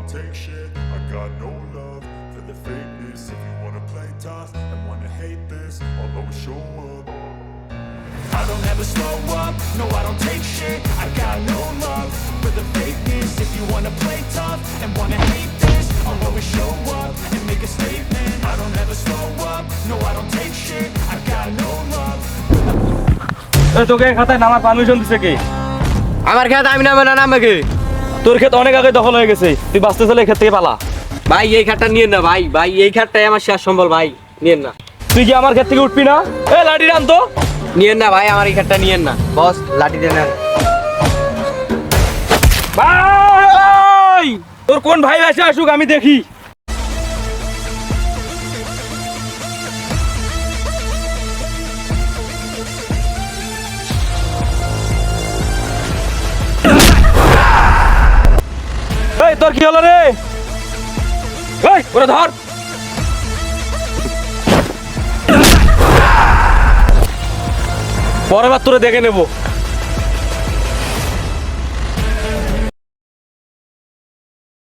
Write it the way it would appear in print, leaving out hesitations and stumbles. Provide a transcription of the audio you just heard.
don't take shit. I got no love for the fakeness. If you wanna play tough and wanna hate this, I'll always show up. I don't ever slow up, no I don't take shit. I got no love for the fakeness. If you wanna play tough and wanna hate this, I'll always show up and make a statement. I don't ever slow up, no I don't take shit. I got no love. তোকে খাতায় নামার permission দিছে কে? আমার খেত আমি নামে না নামে কে? তোর ক্ষেত অনেক আগে দখল হয়ে গেছে, তুই বাঁচতে চলে এই ক্ষেত থেকে পালা। ভাই এই খাটটা নিয়েন না ভাই, ভাই এই খাটটাই আমার শেষ সম্বল ভাই, নিয়েন না। তুই কি আমার ক্ষেত থেকে উঠবি না? এ লাঠি টান তো। নিয়েন না ভাই, আমার এই খাটটা নিয়েন না। বস লাঠি দেন। ভাই তোর কোন ভাই এসে আসুক আমি দেখি। এই তোর কি হলো রে? এই ওরে ধর। পরের বার তোরে দেখে নেবো।